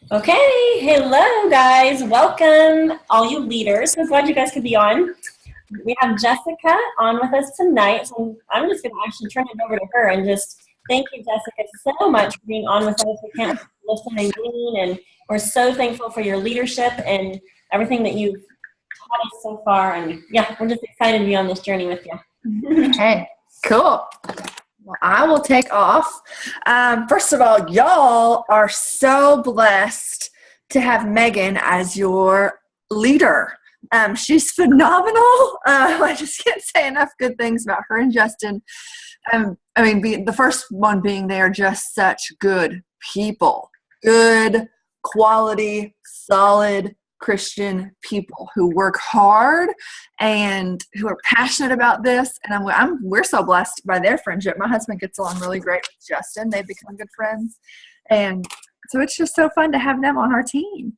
Okay, hello guys. Welcome, all you leaders. So glad you guys could be on. We have Jessica on with us tonight. So I'm just going to actually turn it over to her and just thank you, Jessica, so much for being on with us. We can't listen and glean, and we're so thankful for your leadership and everything that you've taught us so far. And yeah, we're just excited to be on this journey with you. Okay, cool. Well, I will take off. First of all, y'all are so blessed to have Megan as your leader. She's phenomenal. I just can't say enough good things about her and Justin. The first one being they are just such good people, good quality, solid Christian people who work hard and who are passionate about this. And we're so blessed by their friendship. My husband gets along really great with Justin. They've become good friends. And so it's just so fun to have them on our team.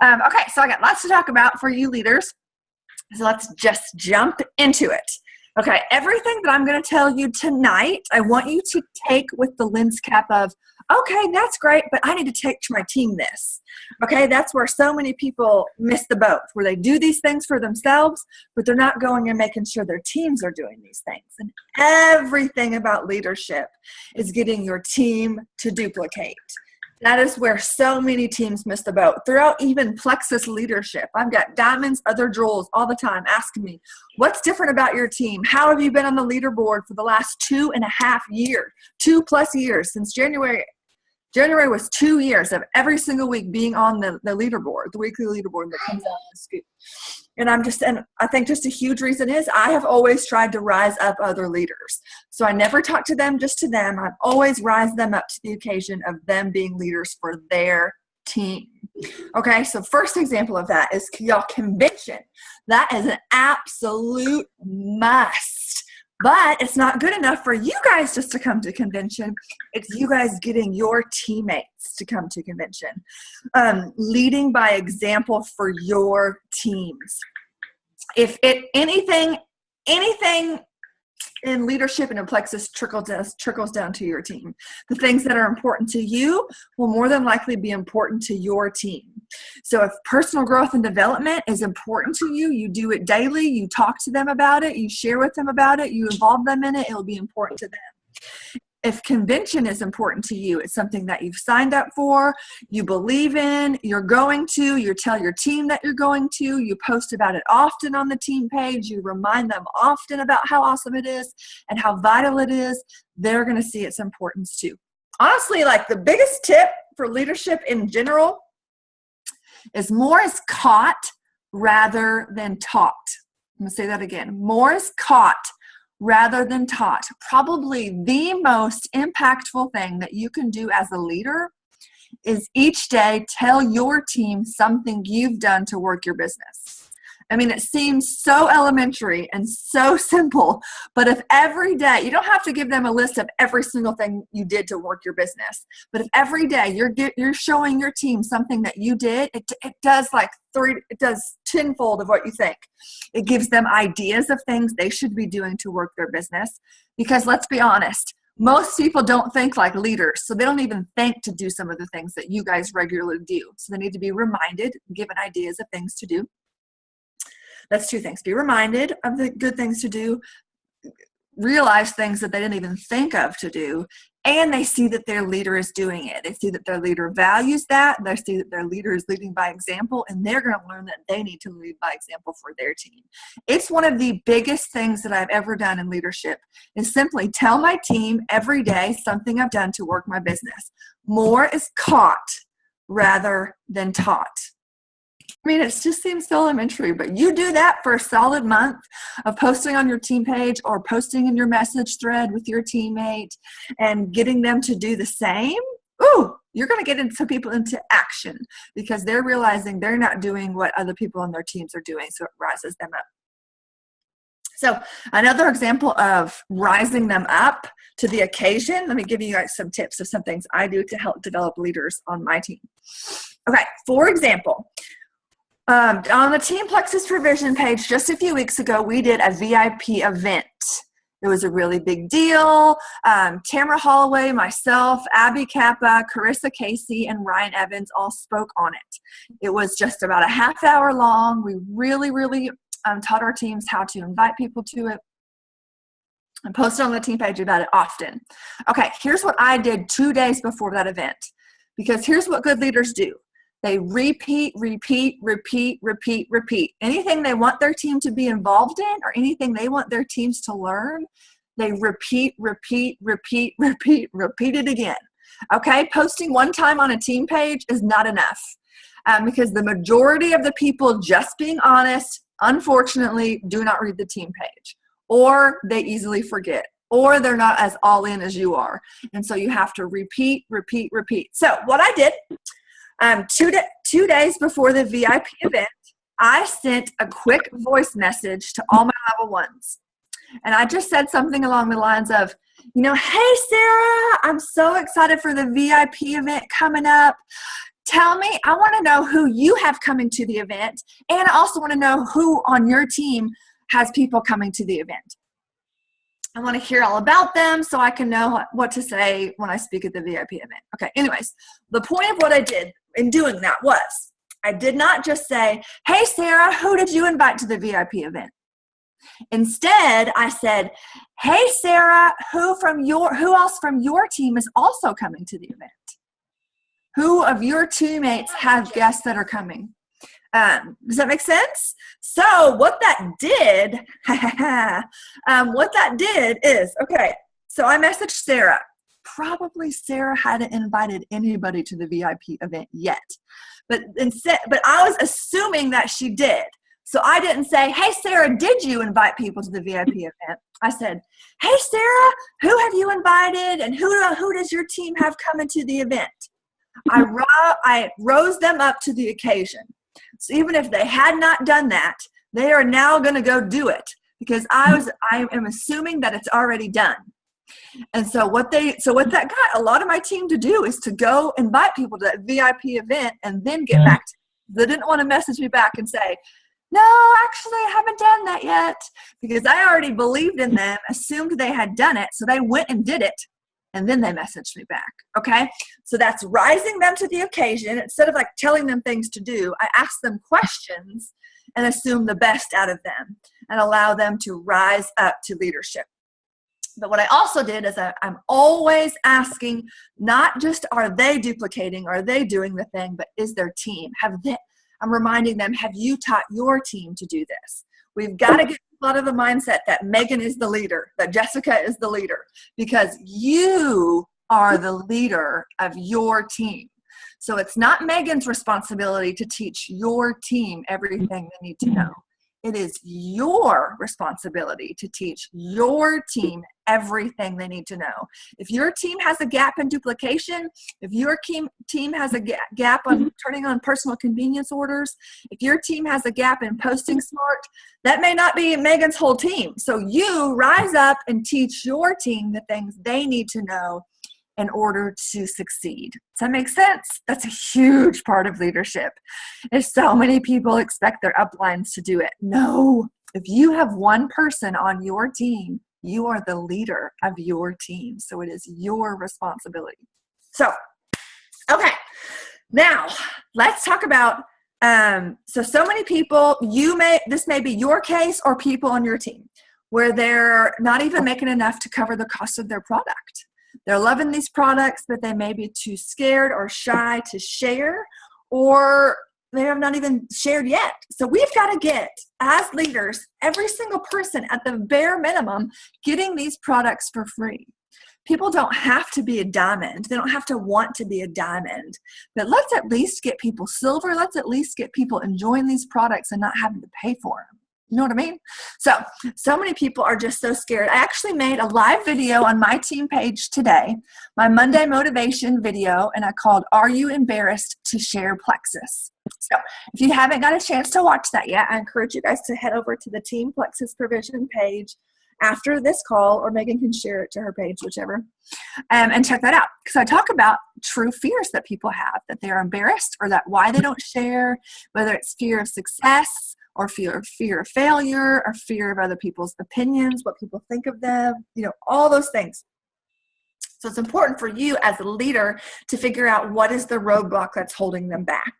Okay, so I got lots to talk about for you leaders. So let's just jump into it. Okay, everything that I'm going to tell you tonight, I want you to take with the lens cap of, okay, that's great, but I need to teach my team this. Okay, that's where so many people miss the boat, where they do these things for themselves, but they're not going and making sure their teams are doing these things. And everything about leadership is getting your team to duplicate. That is where so many teams miss the boat. Throughout even Plexus leadership, I've got diamonds, other jewels all the time asking me, what's different about your team? How have you been on the leaderboard for the last 2.5 years, 2+ years since January? January was 2 years of every single week being on the leaderboard, the weekly leaderboard that comes out in the scoop. And I think just a huge reason is I have always tried to rise up other leaders. So I never talk to them just to them. I've always rise them up to the occasion of them being leaders for their team. Okay, so first example of that is y'all convention. That is an absolute must. But it's not good enough for you guys just to come to convention. It's you guys getting your teammates to come to convention. Leading by example for your teams. If anything in leadership and in Plexus trickles down to your team. The things that are important to you will more than likely be important to your team. So if personal growth and development is important to you, you do it daily, you talk to them about it, you share with them about it, you involve them in it, it'll be important to them. If convention is important to you, it's something that you've signed up for, you believe in, you're going to, you tell your team that you're going to, you post about it often on the team page, you remind them often about how awesome it is and how vital it is, they're going to see its importance too. Honestly, like the biggest tip for leadership in general is more is caught rather than taught. I'm going to say that again. More is caught rather than taught. Probably the most impactful thing that you can do as a leader is each day tell your team something you've done to work your business. I mean, it seems so elementary and so simple, but if every day, you don't have to give them a list of every single thing you did to work your business, but if every day you're showing your team something that you did, it does it does tenfold of what you think. It gives them ideas of things they should be doing to work their business, because let's be honest, most people don't think like leaders, so they don't even think to do some of the things that you guys regularly do. So they need to be reminded, given ideas of things to do. That's two things. Be reminded of the good things to do, realize things that they didn't even think of to do, and they see that their leader is doing it. They see that their leader values that. They see that their leader is leading by example, and they're going to learn that they need to lead by example for their team. It's one of the biggest things that I've ever done in leadership is simply tell my team every day something I've done to work my business. More is caught rather than taught. I mean, it just seems so elementary, but you do that for a solid month of posting on your team page or posting in your message thread with your teammate and getting them to do the same. Ooh, you're going to get some people into action because they're realizing they're not doing what other people on their teams are doing, so it rises them up. So another example of rising them up to the occasion, let me give you guys some tips of some things I do to help develop leaders on my team. Okay, for example, on the Team Plexus Provision page just a few weeks ago, we did a VIP event. It was a really big deal. Tamara Holloway, myself, Abby Kappa, Carissa Casey, and Ryan Evans all spoke on it. It was just about a half hour long. We really, really taught our teams how to invite people to it and posted on the team page about it often. Okay, here's what I did 2 days before that event, because here's what good leaders do. They repeat, repeat, repeat, repeat, repeat. Anything they want their team to be involved in or anything they want their teams to learn, they repeat, repeat, repeat, repeat, repeat it again. Okay, posting one time on a team page is not enough because the majority of the people, just being honest, unfortunately, do not read the team page, or they easily forget, or they're not as all in as you are. And so you have to repeat, repeat, repeat. So what I did, 2 days before the VIP event, I sent a quick voice message to all my level ones. And I just said something along the lines of, hey, Sarah, I'm so excited for the VIP event coming up. Tell me, I want to know who you have coming to the event. And I also want to know who on your team has people coming to the event. I want to hear all about them so I can know what to say when I speak at the VIP event. Okay, anyways, the point of what I did in doing that was I did not just say, hey, Sarah, who did you invite to the VIP event? Instead, I said, hey, Sarah, who else from your team is also coming to the event? Who of your teammates have guests that are coming? Does that make sense? So what that did, is, okay, so I messaged Sarah. Probably Sarah hadn't invited anybody to the VIP event yet. But I was assuming that she did. So I didn't say, hey, Sarah, did you invite people to the VIP event? I said, hey, Sarah, who have you invited? And who does your team have coming to the event? I rose them up to the occasion. So even if they had not done that, they are now going to go do it because I am assuming that it's already done. And so what that got a lot of my team to do is to go invite people to that VIP event and then get back to me. They didn't want to message me back and say, no, actually, I haven't done that yet, because I already believed in them, assumed they had done it, so they went and did it. And then they messaged me back, okay? So that's rising them to the occasion. Instead of like telling them things to do, I ask them questions and assume the best out of them and allow them to rise up to leadership. But what I also did is I'm always asking, not just are they duplicating, are they doing the thing, but is their team? I'm reminding them, have you taught your team to do this? We've got to get out of the mindset that Megan is the leader, that Jessica is the leader, because you are the leader of your team. So it's not Megan's responsibility to teach your team everything they need to know. It is your responsibility to teach your team everything they need to know. If your team has a gap in duplication, if your team has a gap on turning on personal convenience orders, if your team has a gap in posting smart, that may not be Megan's whole team. So you rise up and teach your team the things they need to know in order to succeed. Does that make sense? That's a huge part of leadership. If so many people expect their uplines to do it. No, if you have one person on your team, you are the leader of your team. So it is your responsibility. So, okay, now let's talk about, so many people, this may be your case or people on your team where they're not even making enough to cover the cost of their product. They're loving these products, but they may be too scared or shy to share, or they have not even shared yet. So we've got to get, as leaders, every single person at the bare minimum getting these products for free. People don't have to be a diamond. They don't have to want to be a diamond. But let's at least get people silver. Let's at least get people enjoying these products and not having to pay for them. You know what I mean? So many people are just so scared. I actually made a live video on my team page today, my Monday motivation video, and I called, Are You Embarrassed to Share Plexus? So if you haven't got a chance to watch that yet, I encourage you guys to head over to the Team Plexus Provision page after this call, or Megan can share it to her page, whichever, and check that out. Because I talk about true fears that people have, that they're embarrassed or that why they don't share, whether it's fear of success, or fear of failure, or fear of other people's opinions, what people think of them, all those things. So it's important for you as a leader to figure out what is the roadblock that's holding them back.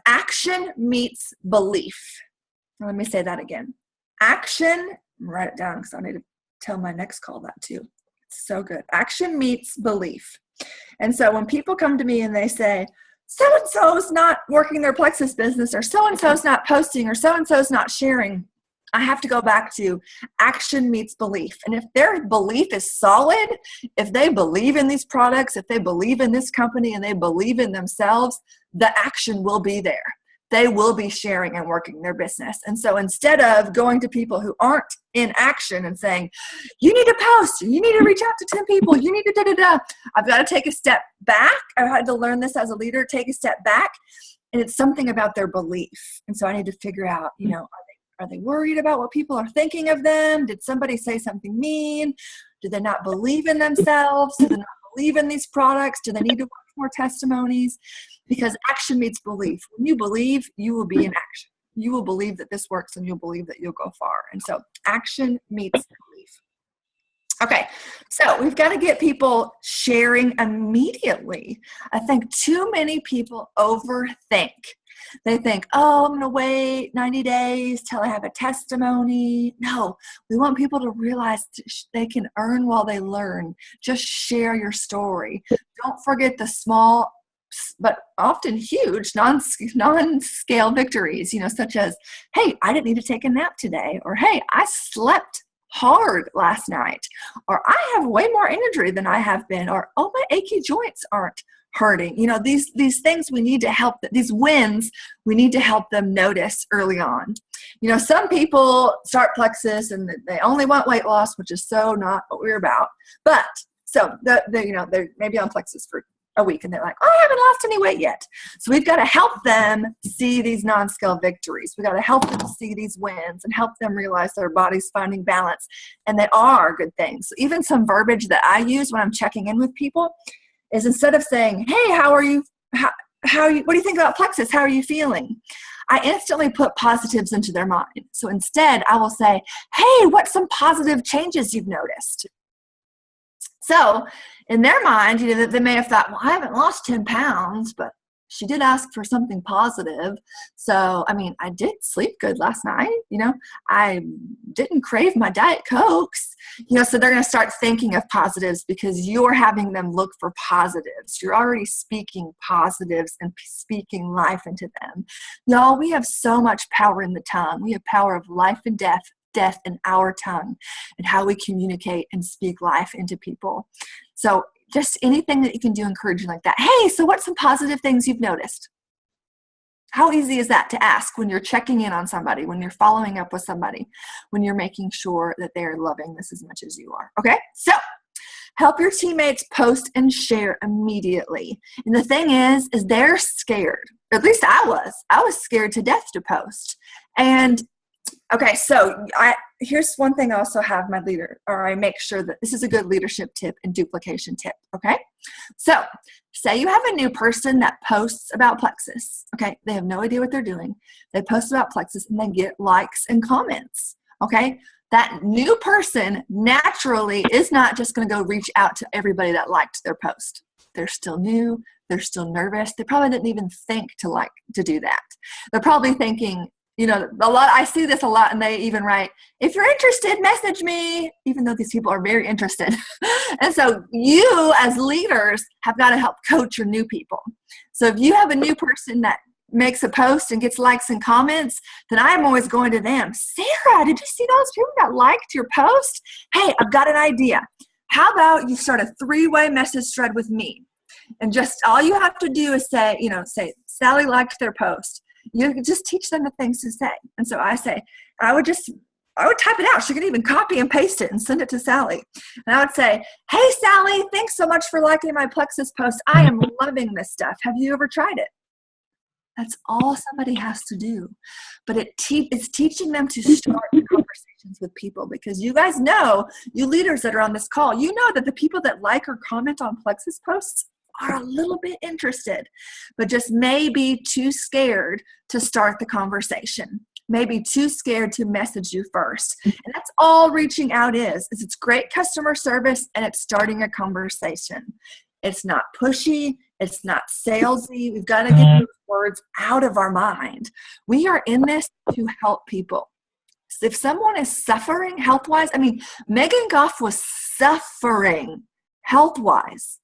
Action meets belief. Let me say that again. Action, write it down because I need to tell my next call that too. It's so good. Action meets belief. And so when people come to me and they say, so-and-so's not working their Plexus business, or so-and-so's not posting, or so-and-so's not sharing, I have to go back to action meets belief. And if their belief is solid, if they believe in these products, if they believe in this company, and they believe in themselves, the action will be there. They will be sharing and working their business. And so instead of going to people who aren't in action and saying, you need to post, you need to reach out to 10 people, you need to da-da-da, I've got to take a step back. I had to learn this as a leader, take a step back. And it's something about their belief. And so I need to figure out, are they worried about what people are thinking of them? Did somebody say something mean? Do they not believe in themselves? Do they not believe in these products? Do they need to work more testimonies? Because action meets belief. When you believe, you will be in action. You will believe that this works, and you'll believe that you'll go far. And so action meets belief. Okay, so we've got to get people sharing immediately. I think too many people overthink. They think, I'm going to wait 90 days till I have a testimony. No, we want people to realize they can earn while they learn. Just share your story. Don't forget the small but often huge non-scale victories, such as, hey, I didn't need to take a nap today, or hey, I slept hard last night, or I have way more energy than I have been, or oh, my achy joints aren't hurting. These things we need to help, these wins, we need to help them notice early on. Some people start Plexus and they only want weight loss, which is so not what we're about. But so they're maybe on Plexus for a week and they're like, I haven't lost any weight yet. So we've got to help them see these non-scale victories. We got to help them see these wins and help them realize their body's finding balance, and they are good things. So even some verbiage that I use when I'm checking in with people is, instead of saying, hey, how are you? How are you? What do you think about Plexus? How are you feeling? I instantly put positives into their mind. So instead I will say, hey, what's some positive changes you've noticed? So in their mind, they may have thought, well, I haven't lost 10 pounds, but she did ask for something positive. So, I did sleep good last night. I didn't crave my Diet Cokes. So they're going to start thinking of positives because you're having them look for positives. You're already speaking positives and speaking life into them. Y'all, we have so much power in the tongue. We have power of life and death in our tongue, and how we communicate and speak life into people. So just anything that you can do encouraging like that. Hey, so what's some positive things you've noticed? How easy is that to ask when you're checking in on somebody, when you're following up with somebody, when you're making sure that they're loving this as much as you are? Okay, so help your teammates post and share immediately. And the thing is they're scared. At least I was scared to death to post. And okay, so here's one thing I also have my leader, or I make sure that this is a good leadership tip and duplication tip, okay? So say you have a new person that posts about Plexus, okay? They have no idea what they're doing. They post about Plexus and they get likes and comments, okay? That new person naturally is not just going to go reach out to everybody that liked their post. They're still new. They're still nervous. They probably didn't even think to do that. They're probably thinking, I see this a lot, and they even write, if you're interested, message me, even though these people are very interested. And so you as leaders have got to help coach your new people. So if you have a new person that makes a post and gets likes and comments, then I'm always going to them. Sarah, did you see those people that liked your post? Hey, I've got an idea. How about you start a 3-way message thread with me? And just all you have to do is say, Sally liked their post. You can just teach them the things to say. And so I say, I would type it out. She could even copy and paste it and send it to Sally. And I would say, hey, Sally, thanks so much for liking my Plexus post. I am loving this stuff. Have you ever tried it? That's all somebody has to do. But it's teaching them to start conversations with people, because you guys know, you leaders that are on this call, you know that the people that like or comment on Plexus posts are a little bit interested, but just may be too scared to start the conversation, maybe too scared to message you first. And that's all reaching out is it's great customer service and it's starting a conversation. It's not pushy. It's not salesy. We've got to get those words out of our mind. We are in this to help people. So if someone is suffering health-wise, I mean, Megan Goff was suffering health-wise,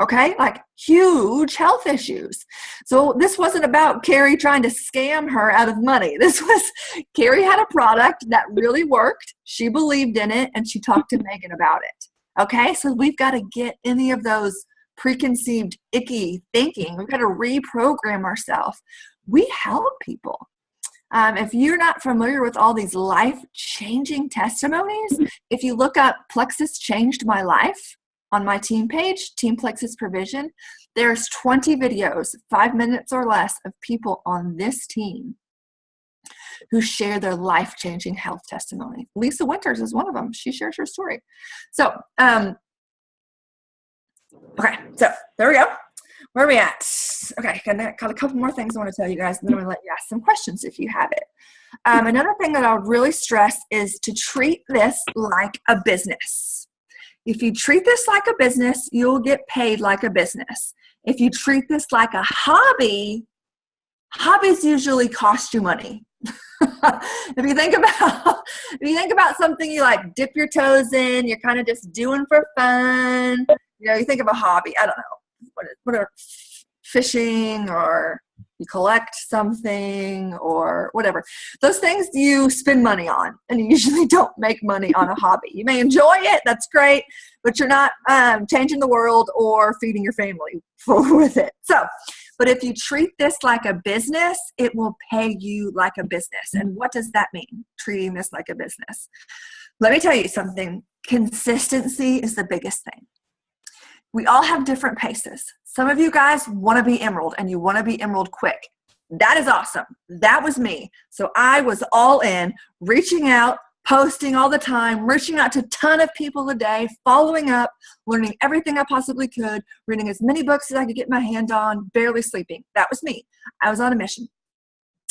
okay? Like huge health issues. So this wasn't about Carrie trying to scam her out of money. This was, Carrie had a product that really worked. She believed in it and she talked to Megan about it. Okay, so we've got to get any of those preconceived, icky thinking. We've got to reprogram ourselves. We help people. If you're not familiar with all these life-changing testimonies, if you look up Plexus Changed My Life on my team page, Team Plexus Provision, there's 20 videos, 5 minutes or less, of people on this team who share their life-changing health testimony. Lisa Winters is one of them. She shares her story. So, okay, so there we go. Where are we at? Okay, got a couple more things I want to tell you guys, and then I'm going to let you ask some questions if you have it. Another thing that I'll really stress is to treat this like a business. If you treat this like a business, you'll get paid like a business. If you treat this like a hobby, hobbies usually cost you money. If you think about something you like dip your toes in, you're kind of just doing for fun. You know, you think of a hobby. I don't know, what are fishing, or you collect something, or whatever. Those things you spend money on, and you usually don't make money on a hobby. You may enjoy it, that's great, but you're not changing the world or feeding your family with it. So, but if you treat this like a business, it will pay you like a business. And what does that mean, treating this like a business? Let me tell you something. Consistency is the biggest thing. We all have different paces. Some of you guys want to be emerald, and you want to be emerald quick. That is awesome. That was me. So I was all in, reaching out, posting all the time, reaching out to a ton of people a day, following up, learning everything I possibly could, reading as many books as I could get my hand on, barely sleeping. That was me. I was on a mission.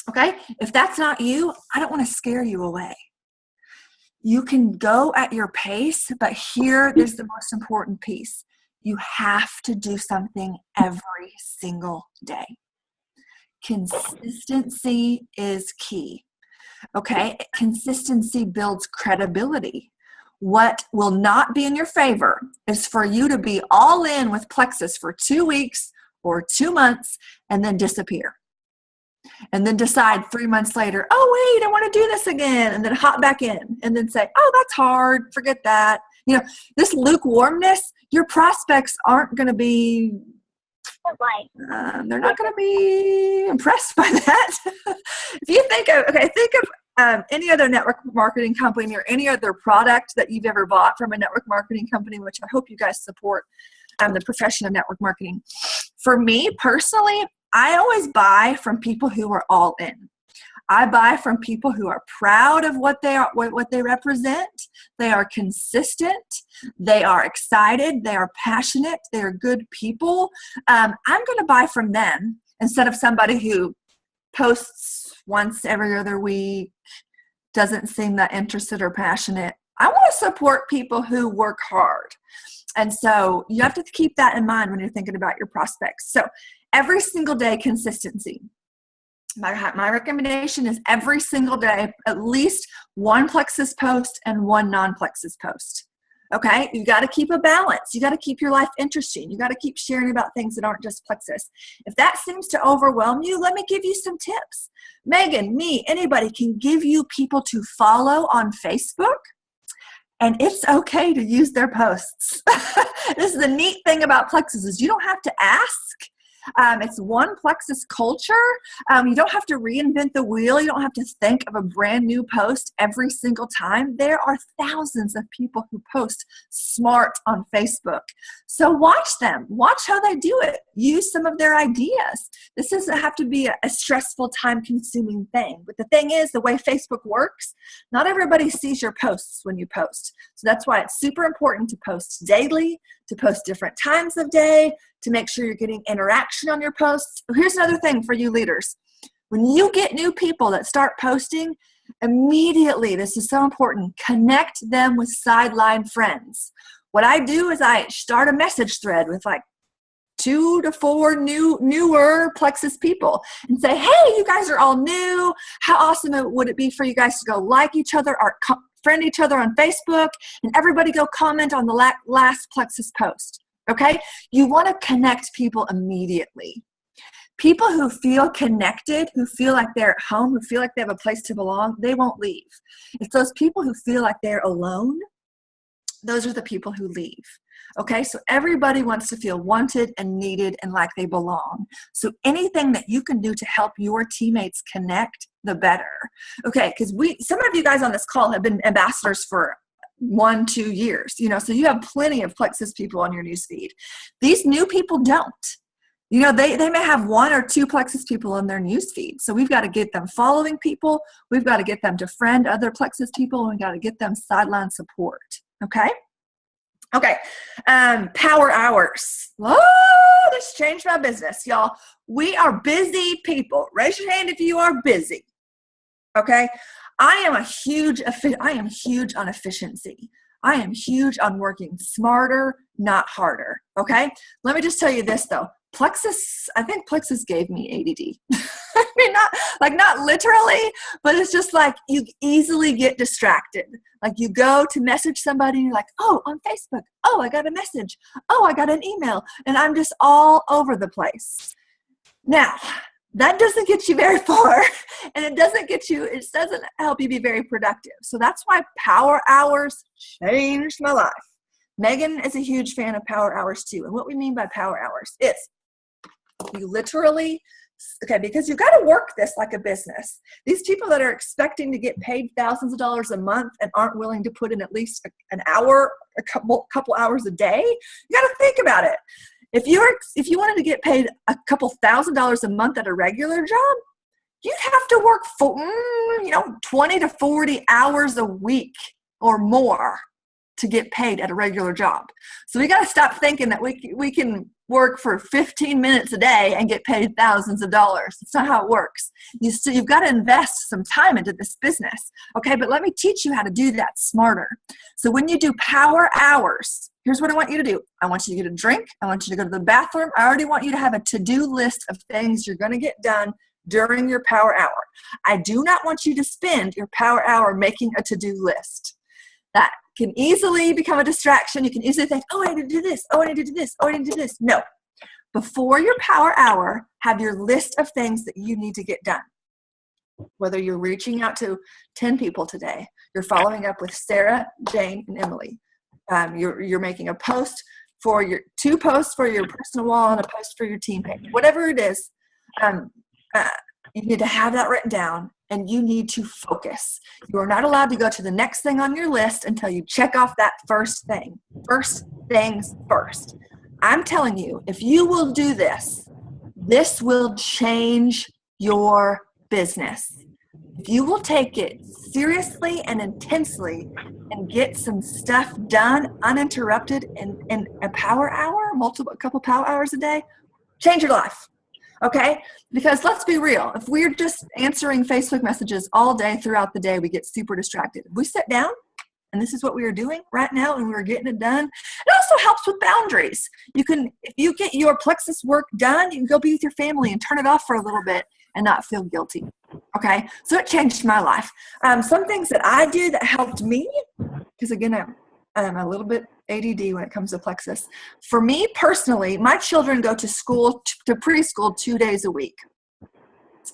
Okay? If that's not you, I don't want to scare you away. You can go at your pace, but here is the most important piece. You have to do something every single day. Consistency is key. Okay? Consistency builds credibility. What will not be in your favor is for you to be all in with Plexus for 2 weeks or 2 months and then disappear. And then decide 3 months later, oh, wait, I want to do this again. And then hop back in and then say, oh, that's hard. Forget that. You know, this lukewarmness, your prospects aren't going to be, they're not going to be impressed by that. If you think of any other network marketing company or any other product that you've ever bought from a network marketing company, which I hope you guys support the profession of network marketing. For me personally, I always buy from people who are all in. I buy from people who are proud of what they are, what they represent. They are consistent. They are excited. They are passionate. They are good people. I'm going to buy from them instead of somebody who posts once every other week, doesn't seem that interested or passionate. I want to support people who work hard. And so you have to keep that in mind when you're thinking about your prospects. So every single day, consistency. My recommendation is every single day, at least one Plexus post and one non-Plexus post. Okay? You got to keep a balance. You got to keep your life interesting. You got to keep sharing about things that aren't just Plexus. If that seems to overwhelm you, let me give you some tips. Megan, me, anybody can give you people to follow on Facebook. And it's okay to use their posts. This is the neat thing about Plexus is you don't have to ask. It's one Plexus culture. You don't have to reinvent the wheel. You don't have to think of a brand new post every single time. There are thousands of people who post smart on Facebook. So watch them. Watch how they do it. Use some of their ideas. This doesn't have to be a stressful, time-consuming thing. But the thing is, the way Facebook works, not everybody sees your posts when you post. So that's why it's super important to post daily, to post different times of day, to make sure you're getting interaction on your posts. Here's another thing for you leaders. When you get new people that start posting, immediately, this is so important, connect them with sideline friends. What I do is I start a message thread with like 2 to 4 newer Plexus people and say, hey, you guys are all new. How awesome would it be for you guys to go like each other or friend each other on Facebook, and everybody go comment on the last Plexus post, okay? You want to connect people immediately. People who feel connected, who feel like they're at home, who feel like they have a place to belong, they won't leave. It's those people who feel like they're alone, those are the people who leave. Okay, so everybody wants to feel wanted and needed and like they belong. So anything that you can do to help your teammates connect, the better. Okay, because some of you guys on this call have been ambassadors for 1-2 years, so you have plenty of Plexus people on your newsfeed. These new people don't. They may have 1 or 2 Plexus people on their newsfeed. So we've got to get them following people. We've got to get them to friend other Plexus people. And we've got to get them sideline support. Okay? Okay. Power hours. Oh, this changed my business, y'all. We are busy people. Raise your hand if you are busy. Okay? I am huge on efficiency. I am huge on working smarter, not harder. Okay? Let me just tell you this, though. I think Plexus gave me ADD. I mean, not literally, but it's just like you easily get distracted. Like you go to message somebody and you're like, oh, on Facebook. Oh, I got a message. Oh, I got an email. And I'm just all over the place. Now, that doesn't get you very far, and it doesn't help you be very productive. So that's why power hours changed my life. Megan is a huge fan of power hours too. And what we mean by power hours is you literally, because you've got to work this like a business. These people that are expecting to get paid thousands of dollars a month and aren't willing to put in at least an hour, a couple hours a day, you got to think about it. If you wanted to get paid a couple $1,000s a month at a regular job, you'd have to work for 20 to 40 hours a week or more to get paid at a regular job. So we got to stop thinking that we can work for 15 minutes a day and get paid thousands of dollars. It's not how it works. You've got to invest some time into this business. Okay, but let me teach you how to do that smarter. So when you do power hours, here's what I want you to do. I want you to get a drink. I want you to go to the bathroom. I already want you to have a to-do list of things you're going to get done during your power hour. I do not want you to spend your power hour making a to-do list. That can easily become a distraction. You can easily think, oh, I need to do this. Oh, I need to do this. Oh, I need to do this. No. Before your power hour, have your list of things that you need to get done. Whether you're reaching out to 10 people today, you're following up with Sarah, Jane, and Emily. You're making a post for your 2 posts for your personal wall and a post for your team page. Whatever it is, you need to have that written down. And you need to focus. You are not allowed to go to the next thing on your list until you check off that first thing. First things first. I'm telling you, if you will do this, this will change your business. If you will take it seriously and intensely and get some stuff done uninterrupted in a power hour, a couple power hours a day, change your life. Okay? Because let's be real. If we're just answering Facebook messages all day throughout the day, we get super distracted. If we sit down, and this is what we are doing right now, and we're getting it done, it also helps with boundaries. If you get your Plexus work done, you can go be with your family and turn it off for a little bit and not feel guilty. Okay? So it changed my life. Some things that I do that helped me, because again, I'm a little bit ADD when it comes to Plexus. For me personally, my children go to preschool 2 days a week.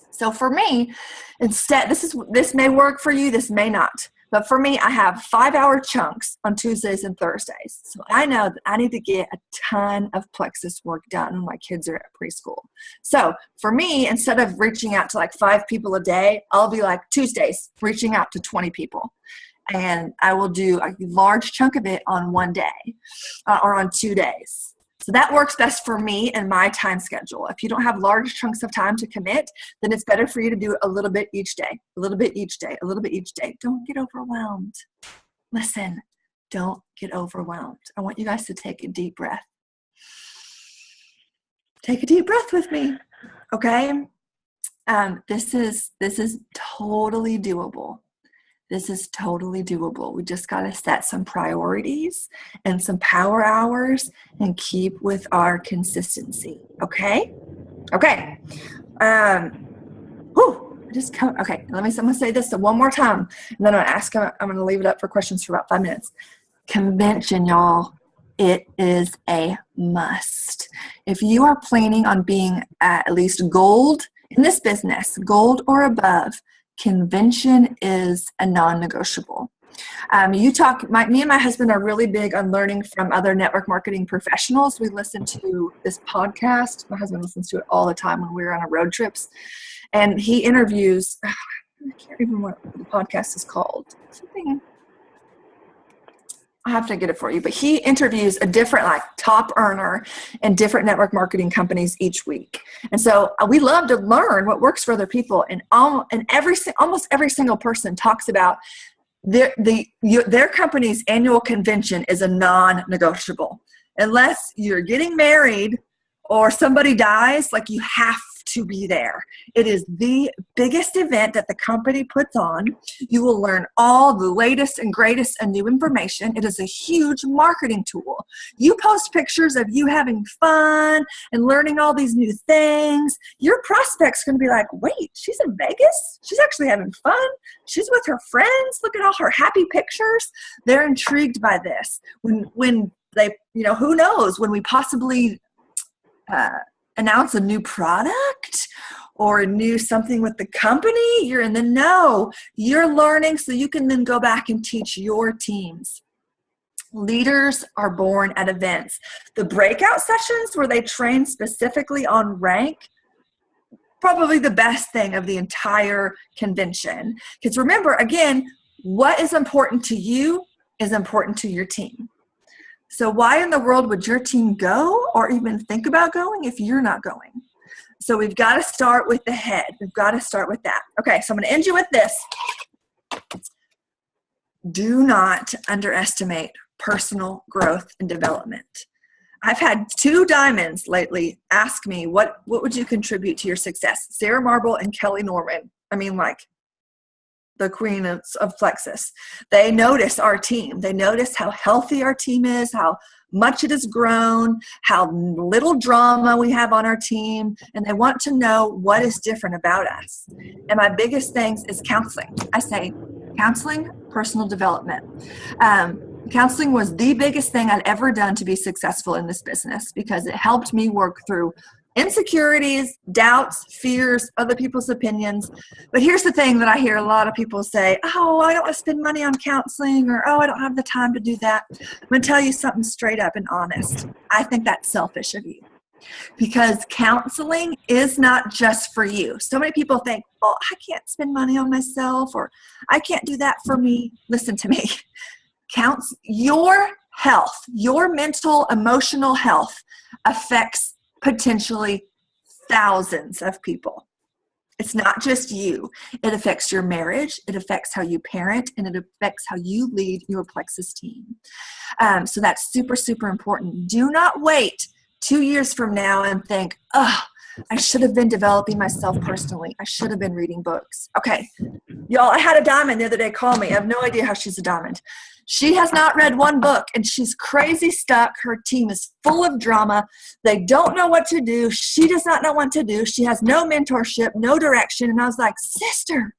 So for me, instead, this may work for you, this may not. But for me, I have 5-hour chunks on Tuesdays and Thursdays. So I know that I need to get a ton of Plexus work done when my kids are at preschool. So for me, instead of reaching out to like 5 people a day, I'll be like Tuesdays, reaching out to 20 people. And I will do a large chunk of it on one day or on 2 days. So that works best for me and my time schedule. If you don't have large chunks of time to commit, then it's better for you to do a little bit each day, a little bit each day, a little bit each day. Don't get overwhelmed. Listen, don't get overwhelmed. I want you guys to take a deep breath. Take a deep breath with me, okay? This is totally doable. This is totally doable. We just got to set some priorities and some power hours and keep with our consistency, okay? Okay. Okay, I'm gonna say this one more time, and then I'm gonna leave it up for questions for about 5 minutes. Convention, y'all. It is a must. If you are planning on being at least gold in this business, gold or above, convention is a non-negotiable. Me and my husband are really big on learning from other network marketing professionals. We listen to this podcast. My husband listens to it all the time when we're on our road trips. And he interviews, I can't remember what the podcast is called. Something, I have to get it for you, but he interviews a different top earner in different network marketing companies each week. And so we love to learn what works for other people. And almost every single person talks about their company's annual convention is a non-negotiable. Unless you're getting married or somebody dies, you have to be there. It is the biggest event that the company puts on. You will learn all the latest and greatest and new information. It is a huge marketing tool. You post pictures of you having fun and learning all these new things. Your prospect's going to be like, wait, she's in Vegas? She's actually having fun? She's with her friends? Look at all her happy pictures. They're intrigued by this. When they, who knows, when we possibly announce a new product or a new something with the company, you're in the know. You're learning so you can then go back and teach your teams. Leaders are born at events. The breakout sessions where they train specifically on rank, probably the best thing of the entire convention. Because remember, again, what is important to you is important to your team. So why in the world would your team go or even think about going if you're not going? So we've got to start with the head. We've got to start with that. Okay, so I'm going to end you with this. Do not underestimate personal growth and development. I've had 2 diamonds lately ask me, what would you contribute to your success? Sarah Marble and Kelly Norman. I mean, the queen of Plexus. They notice our team. They notice how healthy our team is, how much it has grown, how little drama we have on our team, and they want to know what is different about us. And my biggest thing is counseling. I say counseling, personal development. Counseling was the biggest thing I'd ever done to be successful in this business because it helped me work through insecurities, doubts, fears, other people's opinions. But here's the thing that I hear a lot of people say, oh, I don't want to spend money on counseling, or, oh, I don't have the time to do that. I'm going to tell you something straight up and honest. I think that's selfish of you because counseling is not just for you. So many people think, well, I can't spend money on myself, or I can't do that for me. Listen to me. Your health, your mental, emotional health affects potentially thousands of people. It's not just you. It affects your marriage. It affects how you parent, and it affects how you lead your Plexus team. So that's super, super important. Do not wait 2 years from now and think, oh, I should have been developing myself personally. I should have been reading books. Okay, y'all, I had a diamond the other day call me. I have no idea how she's a diamond. She has not read one book, and she's crazy stuck. Her team is full of drama. They don't know what to do. She does not know what to do. She has no mentorship, no direction. And I was like, sister,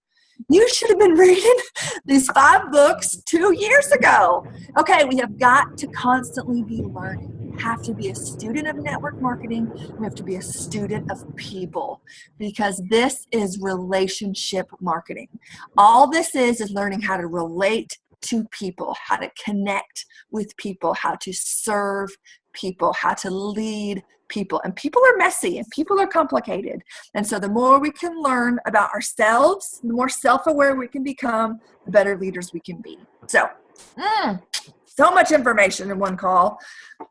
you should have been reading these 5 books 2 years ago. Okay, we have got to constantly be learning. We have to be a student of network marketing. We have to be a student of people because this is relationship marketing. All this is learning how to relate to people, how to connect with people, how to serve people, how to lead people. And people are messy and people are complicated. And so the more we can learn about ourselves, the more self-aware we can become, the better leaders we can be. So much information in one call.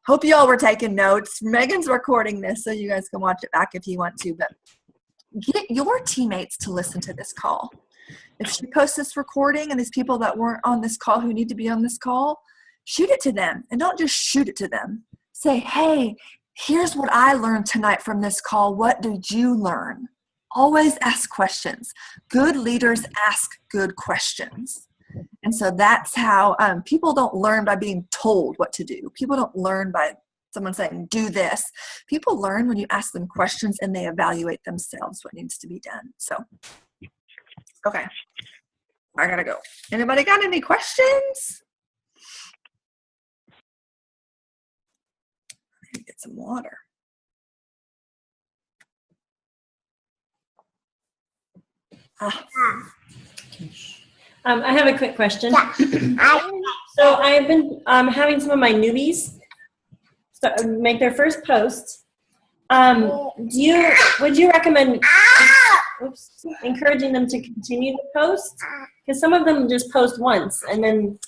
Hope you all were taking notes. Megan's recording this so you guys can watch it back if you want to, but get your teammates to listen to this call. If she posts this recording and these people that weren't on this call who need to be on this call, shoot it to them. And don't just shoot it to them. Say, hey, here's what I learned tonight from this call. What did you learn? Always ask questions. Good leaders ask good questions. And so that's how people don't learn by being told what to do. People don't learn by someone saying, do this. People learn when you ask them questions and they evaluate themselves what needs to be done. So, okay. I gotta go. Anybody got any questions? Let me get some water. I have a quick question. So I've been having some of my newbies make their first post. Would you recommend encouraging them to continue to post? Because some of them just post once and then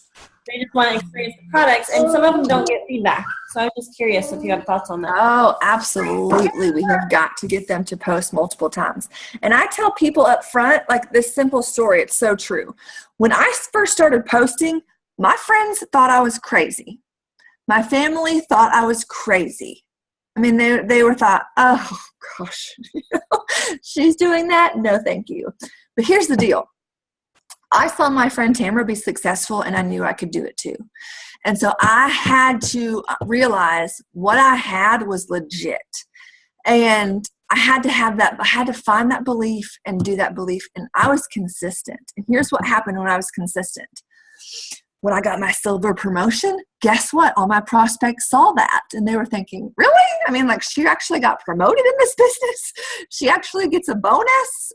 they just want to experience the products, and some of them don't get feedback. So I was just curious if you have thoughts on that. Oh, absolutely. We have got to get them to post multiple times. And I tell people up front, like this simple story, it's so true. When I first started posting, my friends thought I was crazy. My family thought I was crazy. I mean, they were thought, oh gosh, she's doing that? No, thank you. But here's the deal. I saw my friend Tamara be successful and I knew I could do it too. And so I had to realize what I had was legit. And I had to have that, I had to find that belief and do that belief. And I was consistent. And here's what happened when I was consistent. When I got my silver promotion, guess what? All my prospects saw that and they were thinking, really? I mean, like, she actually got promoted in this business. She actually gets a bonus.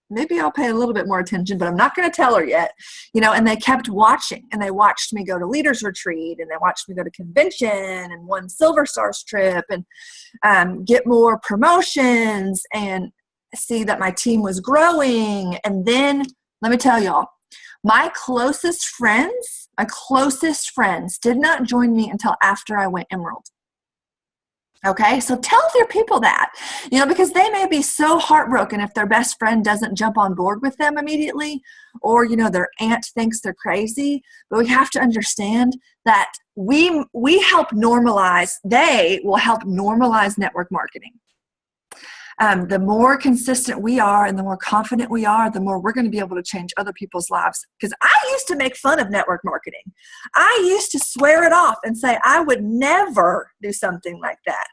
Maybe I'll pay a little bit more attention, but I'm not going to tell her yet, and they kept watching, and they watched me go to leaders retreat, and they watched me go to convention and won Silver Stars trip and get more promotions and see that my team was growing. And then let me tell y'all, my closest friends did not join me until after I went Emerald. Okay, so tell your people that, because they may be so heartbroken if their best friend doesn't jump on board with them immediately, or, their aunt thinks they're crazy. But we have to understand that we help normalize, they will help normalize network marketing. The more consistent we are and the more confident we are, the more we're going to be able to change other people's lives. Because I used to make fun of network marketing. I used to swear it off and say I would never do something like that.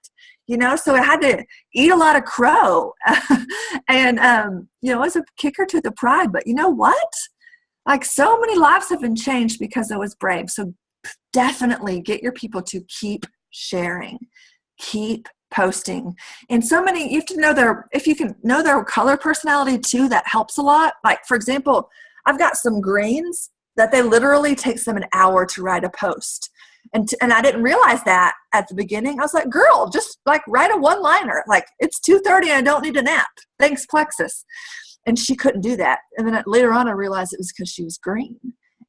So I had to eat a lot of crow. And, it was a kicker to the pride. But you know what? Like, so many lives have been changed because I was brave. So definitely get your people to keep sharing. Keep posting. And so many, you have to know if you can know their color personality too, that helps a lot. Like, for example, I've got some greens that they literally takes them an hour to write a post. And I didn't realize that at the beginning. I was like, girl, just like write a one-liner. Like, it's 2:30 and I don't need a nap. Thanks, Plexus. And she couldn't do that. And then later on, I realized it was because she was green.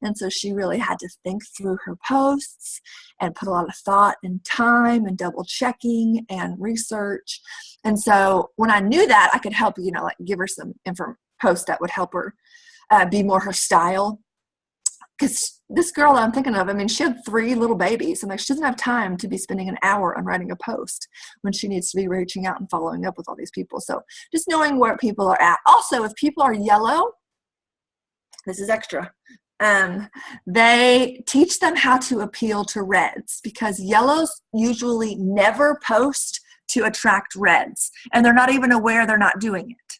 And so she really had to think through her posts and put a lot of thought and time and double checking and research. And so when I knew that, I could help, give her some posts that would help her be more her style. Because this girl that I'm thinking of, she had 3 little babies. I'm like, she doesn't have time to be spending an hour on writing a post when she needs to be reaching out and following up with all these people. So just knowing where people are at. Also, if people are yellow, this is extra. They teach them how to appeal to reds, because yellows usually never post to attract reds, and they're not even aware they're not doing it.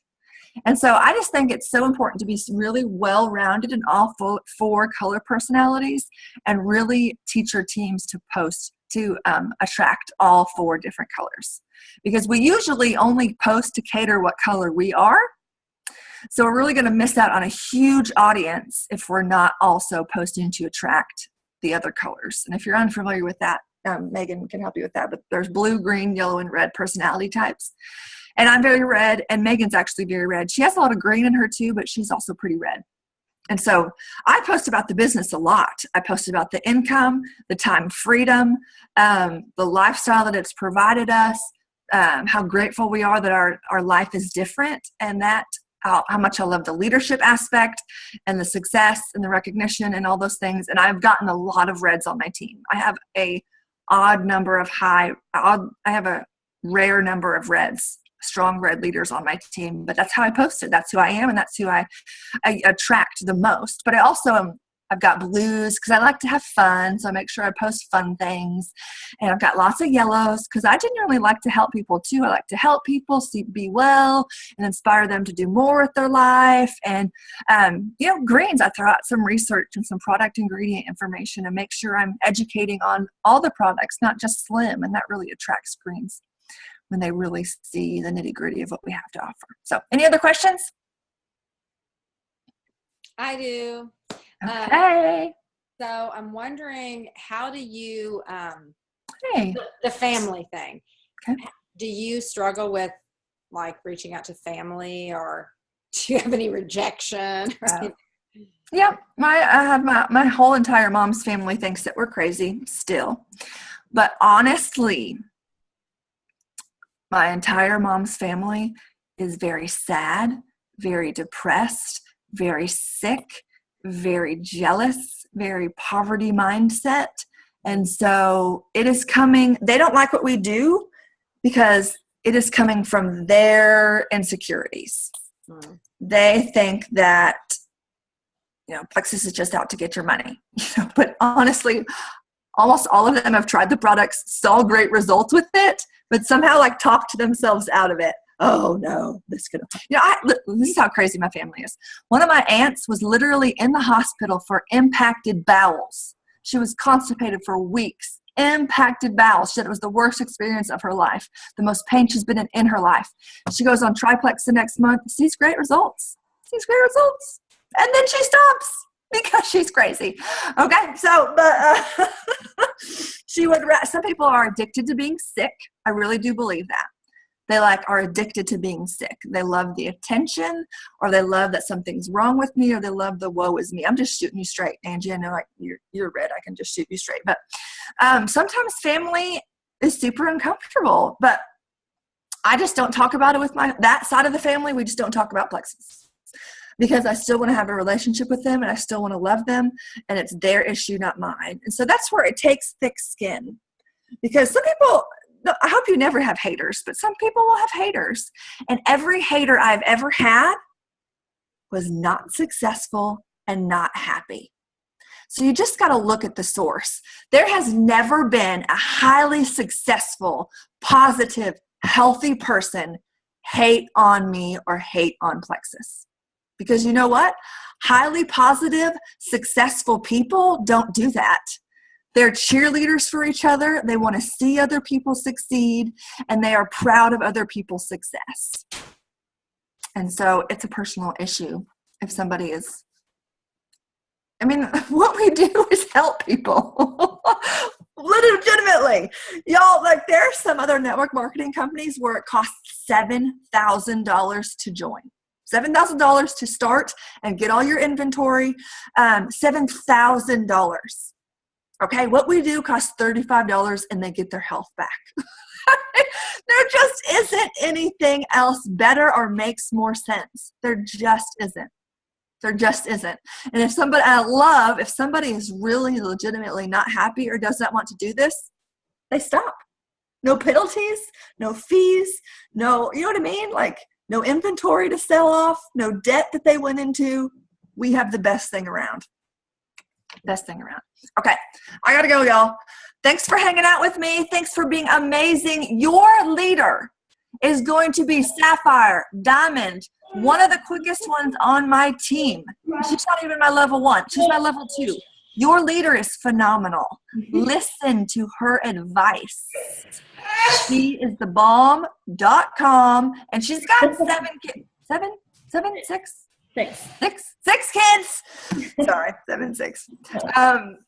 And so I just think it's so important to be really well-rounded in all 4 color personalities and really teach your teams to post to attract all 4 different colors, because we usually only post to cater what color we are. So we're really going to miss out on a huge audience if we're not also posting to attract the other colors. And if you're unfamiliar with that, Megan can help you with that. But there's blue, green, yellow, and red personality types. And I'm very red, and Megan's actually very red. She has a lot of green in her too, but she's also pretty red. And so I post about the business a lot. I post about the income, the time freedom, the lifestyle that it's provided us, how grateful we are that our life is different, and that how much I love the leadership aspect and the success and the recognition and all those things. And I've gotten a lot of reds on my team. I have a rare number of reds, strong red leaders on my team, but that's how I posted. That's who I am, and that's who I attract the most. But I also I've got blues because I like to have fun, so I make sure I post fun things. And I've got lots of yellows because I genuinely like to help people too. I like to help people be well and inspire them to do more with their life. And, greens, I throw out some research and some product ingredient information and make sure I'm educating on all the products, not just Slim. And that really attracts greens when they really see the nitty-gritty of what we have to offer. So any other questions? I do. Okay. So I'm wondering, how do you, Hey. the family thing, Okay. Do you struggle with like reaching out to family, or do you have any rejection? Yeah, I have my whole entire mom's family thinks that we're crazy still. But honestly, my entire mom's family is very sad, very depressed, very sick, very jealous, very poverty mindset. And so it is coming, they don't like what we do because it is coming from their insecurities. They think that, Plexus is just out to get your money. But honestly, almost all of them have tried the products, saw great results with it, but somehow talked themselves out of it. Oh no, this is how crazy my family is. One of my aunts was literally in the hospital for impacted bowels. She was constipated for weeks. Impacted bowels. She said it was the worst experience of her life, the most pain she's been in her life. She goes on Triplex the next month, sees great results, and then she stops because she's crazy. Okay, so some people are addicted to being sick. I really do believe that. They are addicted to being sick. They love the attention, or they love that something's wrong with me, or they love the woe is me. I'm just shooting you straight, Angie. I know you're red. I can just shoot you straight. But sometimes family is super uncomfortable, but I just don't talk about it with that side of the family. We just don't talk about Plexus because I still want to have a relationship with them and I still want to love them, and it's their issue, not mine. And so that's where it takes thick skin, because some people, I hope you never have haters, but some people will have haters. And every hater I've ever had was not successful and not happy. So you just got to look at the source. There has never been a highly successful, positive, healthy person hate on me or hate on Plexus. Because you know what? Highly positive, successful people don't do that. They're cheerleaders for each other. They want to see other people succeed, and they are proud of other people's success. And so it's a personal issue if somebody is, what we do is help people. Legitimately. Y'all, there are some other network marketing companies where it costs $7,000 to join. $7,000 to start and get all your inventory. $7,000. Okay, what we do costs $35 and they get their health back. There just isn't anything else better or makes more sense. There just isn't. And if somebody is really legitimately not happy or does not want to do this, they stop. No penalties, no fees, no, you know what I mean? No inventory to sell off, no debt that they went into. We have the best thing around. Okay, I gotta go, y'all. Thanks for hanging out with me. Thanks for being amazing. Your leader is going to be Sapphire, Diamond, one of the quickest ones on my team. She's not even my level 1. She's my level 2. Your leader is phenomenal. Listen to her advice. She is thebomb.com, and she's got 7 kids. 6 kids. Sorry, 7, 6.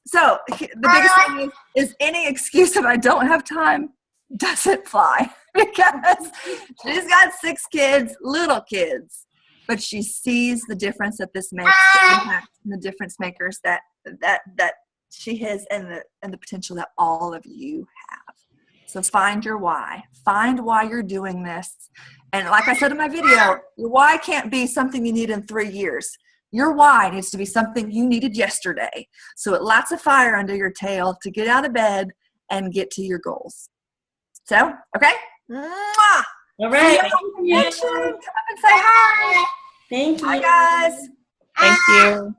So the biggest thing is any excuse if I don't have time doesn't fly, because she's got 6 kids, little kids, but she sees the difference that this makes, the impact and the difference makers that she has, and the potential that all of you have. So find your why. Find why you're doing this. And like I said in my video, your why can't be something you need in 3 years. Your why needs to be something you needed yesterday. So it lights a fire under your tail to get out of bed and get to your goals. So, okay? Mwah! All right. Come and say hi. Thank you. Hi, guys. Thank you.